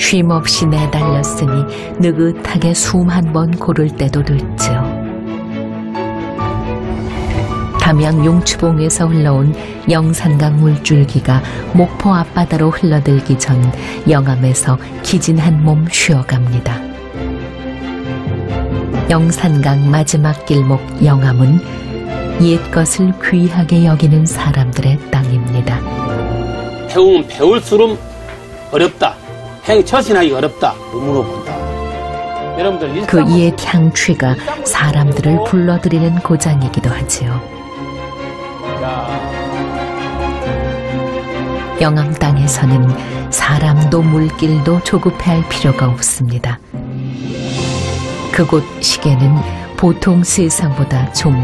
쉼없이 내달렸으니 느긋하게 숨 한 번 고를 때도 됐지요. 담양 용추봉에서 흘러온 영산강 물줄기가 목포 앞바다로 흘러들기 전 영암에서 기진 한 몸 쉬어갑니다. 영산강 마지막 길목 영암은 옛것을 귀하게 여기는 사람들의 땅입니다. 배우면 배울수록 어렵다. 행처신하기 어렵다. 눈으로 본다. 여러분들 그 옛 향취가 사람들을 불러들이는 고장이기도 하지요. 영암 땅에서는 사람도 물길도 조급해할 필요가 없습니다. 그곳 시계는 보통 세상보다 좀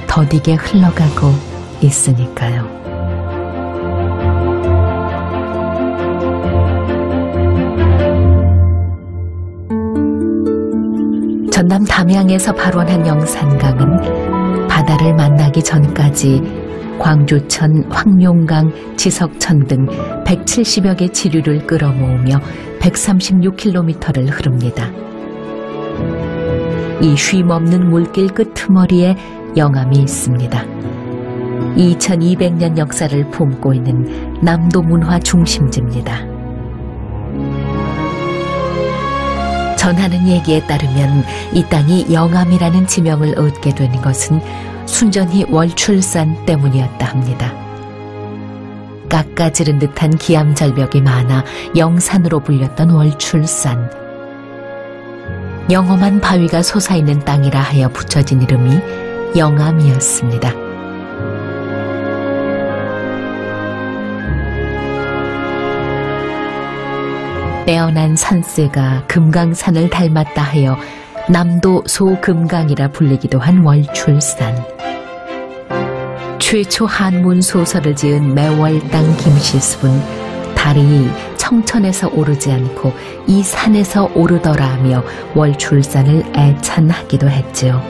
더디게 흘러가고 있으니까요. 전남 담양에서 발원한 영산강은 바다를 만나기 전까지 광주천, 황룡강, 지석천 등 170여 개 지류를 끌어모으며 136km를 흐릅니다. 이 쉼없는 물길 끄트머리에 영암이 있습니다. 2200년 역사를 품고 있는 남도 문화 중심지입니다. 전하는 얘기에 따르면 이 땅이 영암이라는 지명을 얻게 된 것은 순전히 월출산 때문이었다 합니다. 깎아지른 듯한 기암절벽이 많아 영산으로 불렸던 월출산. 영험한 바위가 솟아있는 땅이라 하여 붙여진 이름이 영암이었습니다. 빼어난 산세가 금강산을 닮았다 하여 남도 소금강이라 불리기도 한 월출산. 최초 한문 소설을 지은 매월당 김시습은 달이 청천에서 오르지 않고 이 산에서 오르더라 하며 월출산을 애찬하기도 했지요.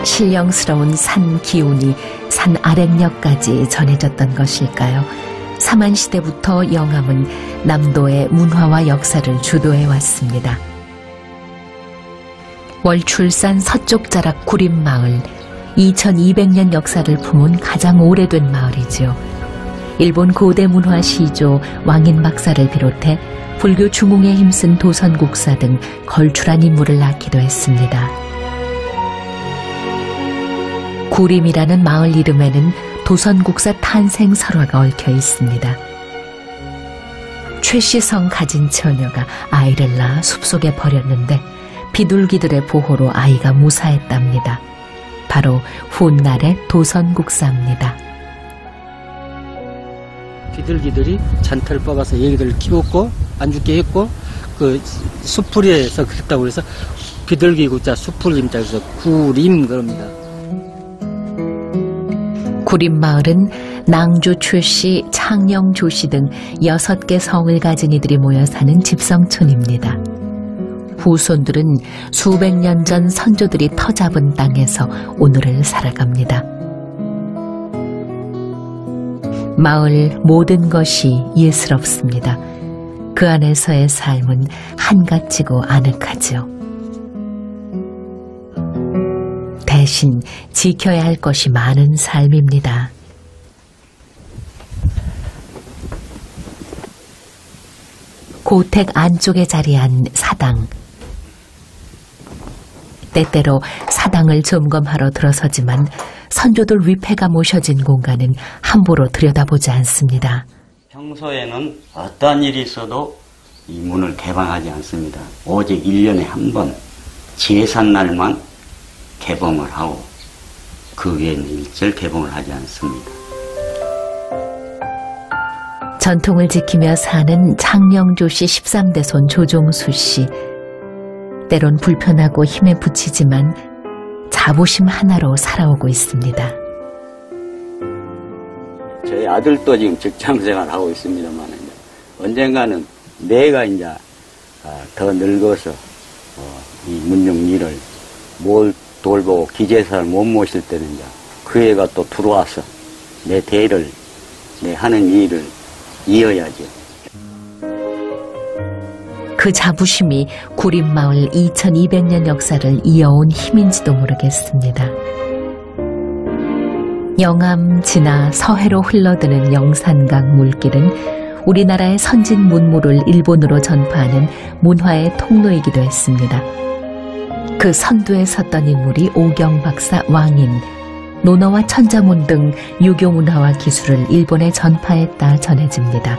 신령스러운 산 기운이 산 아랫역까지 전해졌던 것일까요? 삼한시대부터 영암은 남도의 문화와 역사를 주도해 왔습니다. 월출산 서쪽 자락 구림마을, 2200년 역사를 품은 가장 오래된 마을이지요. 일본 고대 문화 시조 왕인 박사를 비롯해 불교 중흥에 힘쓴 도선국사 등 걸출한 인물을 낳기도 했습니다. 구림이라는 마을 이름에는 도선국사 탄생 설화가 얽혀 있습니다. 최씨성 가진 처녀가 아이를 낳아 숲속에 버렸는데 비둘기들의 보호로 아이가 무사했답니다. 바로 훗날의 도선국사입니다. 비둘기들이 잔털 뽑아서 얘기들을 키웠고 안 죽게 했고 그 수풀이에서 그랬다고 그래서 비둘기 구자 수풀임자 그래서 구림 그럽니다. 구림마을은 낭조 최씨, 창녕 조씨 등 6개 성을 가진 이들이 모여 사는 집성촌입니다. 후손들은 수백 년 전 선조들이 터잡은 땅에서 오늘을 살아갑니다. 마을 모든 것이 예스럽습니다. 그 안에서의 삶은 한갓지고 아늑하죠. 대신 지켜야 할 것이 많은 삶입니다. 고택 안쪽에 자리한 사당. 때때로 사당을 점검하러 들어서지만 선조들 위패가 모셔진 공간은 함부로 들여다보지 않습니다. 평소에는 어떠한 일이 있어도 이 문을 개방하지 않습니다. 오직 1년에 한 번 제삿날만 개봉을 하고 그 외에는 일절 개봉을 하지 않습니다. 전통을 지키며 사는 창녕조 씨 13대 손 조종수 씨. 때론 불편하고 힘에 부치지만 자부심 하나로 살아오고 있습니다. 저희 아들도 지금 직장생활 하고 있습니다만 언젠가는 내가 이제 더 늙어서 이 문용 일을 뭘 돌보고 기재사를 못 모실 때는 이제 그 애가 또 들어와서 내 대를 내 하는 일을 이어야죠. 그 자부심이 구림마을 2200년 역사를 이어온 힘인지도 모르겠습니다. 영암 지나 서해로 흘러드는 영산강 물길은 우리나라의 선진 문물을 일본으로 전파하는 문화의 통로이기도 했습니다. 그 선두에 섰던 인물이 오경박사 왕인, 논어와 천자문 등 유교 문화와 기술을 일본에 전파했다 전해집니다.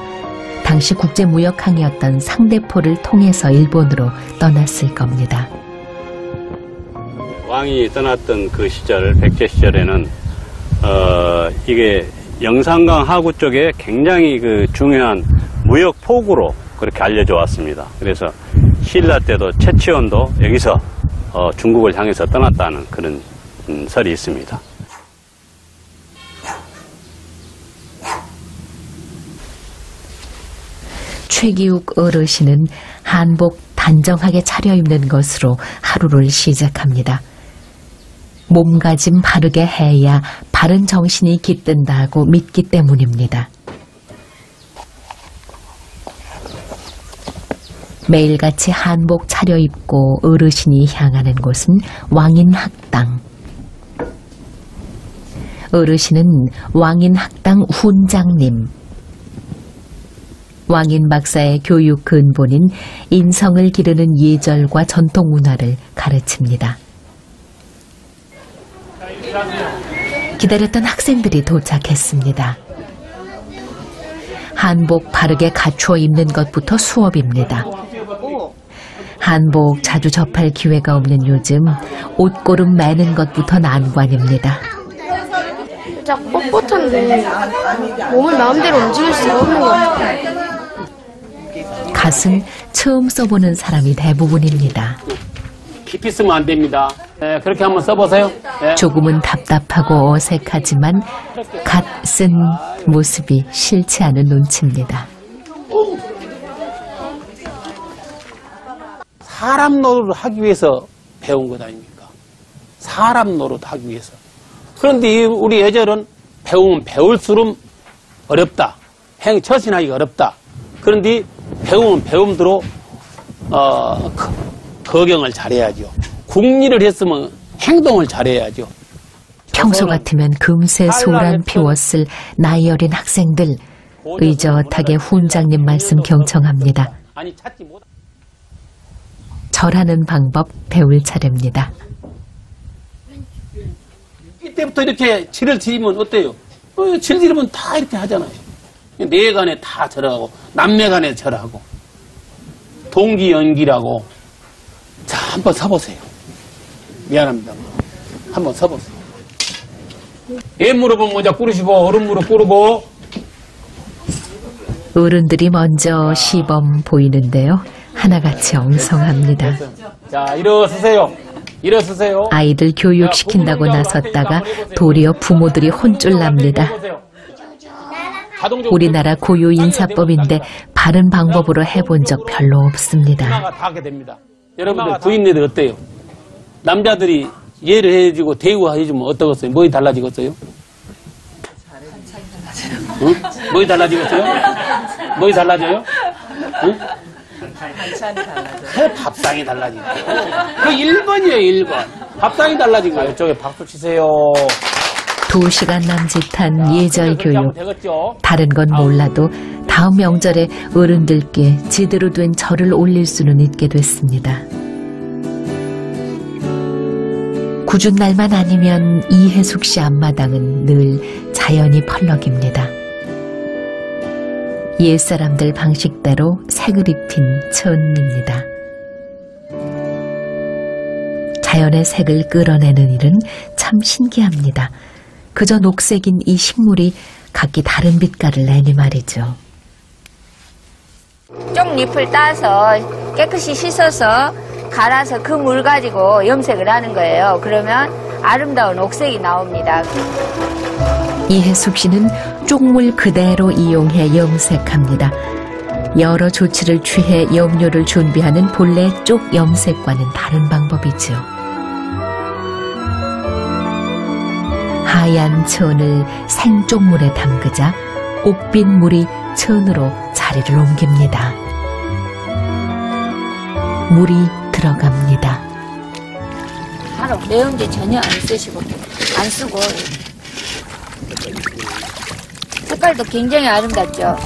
당시 국제무역항이었던 상대포를 통해서 일본으로 떠났을 겁니다. 왕이 떠났던 그 시절, 백제 시절에는 이게 영산강 하구 쪽에 굉장히 그 중요한 무역 포구로 그렇게 알려져 왔습니다. 그래서 신라 때도 최치원도 여기서 중국을 향해서 떠났다는 그런 설이 있습니다. 최기욱 어르신은 한복 단정하게 차려입는 것으로 하루를 시작합니다. 몸가짐 바르게 해야 바른 정신이 깃든다고 믿기 때문입니다. 매일같이 한복 차려입고 어르신이 향하는 곳은 왕인학당. 어르신은 왕인학당 훈장님. 왕인 박사의 교육 근본인 인성을 기르는 예절과 전통 문화를 가르칩니다. 기다렸던 학생들이 도착했습니다. 한복 바르게 갖추어 입는 것부터 수업입니다. 한복 자주 접할 기회가 없는 요즘 옷고름 매는 것부터 난관입니다. 진짜 뻣뻣한데 몸을 마음대로 움직일 수가 없는 것 같아요. 갓은 처음 써보는 사람이 대부분입니다. 깊이 쓰면 안 됩니다. 네, 그렇게 한번 써보세요. 네. 조금은 답답하고 어색하지만 갓 쓴 모습이 싫지 않은 눈치입니다. 사람 노릇을 하기 위해서 배운 것 아닙니까? 사람 노릇 하기 위해서. 그런데 우리 예절은 배우면 배울수록 어렵다. 처신하기가 어렵다. 그런데 배우면 배움대로 거경을 잘해야죠. 국리를 했으면 행동을 잘해야죠. 평소 같으면 금세 소란 피웠을 나이 어린 학생들, 의젓하게 훈장님 말씀 경청합니다. 절하는 방법 배울 차례입니다. 이때부터 이렇게 질을 드리면 어때요? 질 드리면 다 이렇게 하잖아요. 네 간에 다 절하고 남매 간에 절하고 동기연기라고. 자, 한번 서보세요. 미안합니다. 한번 서보세요. 애 무릎은 모자 꾸르시고 어른 무릎 꾸르고. 어른들이 먼저 시범 보이는데요. 하나같이 엉성합니다. 자, 일어서세요. 일어서세요. 아이들 교육시킨다고 나섰다가 도리어 부모들이 혼쭐 납니다. 우리나라 고유 인사법인데 바른 방법으로 해본 적 별로 없습니다. 여러분들 부인네들 어때요? 남자들이 예를 해주고 대우해주면 어떠겠어요? 뭐이 달라지겠어요? 응? 뭐이 달라지겠어요? 뭐이 달라져요? 응? 반찬이 달라져요. 밥상이 달라지고. 그 1번이에요, 1번. 밥상이 달라진 거예요. 이쪽에 박수 치세요. 2시간 남짓한 예절 교육. 다른 건 몰라도 다음 명절에 어른들께 제대로 된 절을 올릴 수는 있게 됐습니다. 굳은 날만 아니면 이혜숙 씨 앞마당은 늘 자연이 펄럭입니다. 옛사람들 방식대로 색을 입힌 천입니다. 자연의 색을 끌어내는 일은 참 신기합니다. 그저 녹색인 이 식물이 각기 다른 빛깔을 내니 말이죠. 쪽잎을 따서 깨끗이 씻어서 갈아서 그 물 가지고 염색을 하는 거예요. 그러면 아름다운 옥색이 나옵니다. 이혜숙 씨는 쪽물 그대로 이용해 염색합니다. 여러 조치를 취해 염료를 준비하는 본래 쪽 염색과는 다른 방법이죠. 하얀 천을 생쪽물에 담그자 옥빛 물이 천으로 자리를 옮깁니다. 물이 들어갑니다. 바로 내용제 전혀 안 쓰시고 안 쓰고 색깔도 굉장히 아름답죠.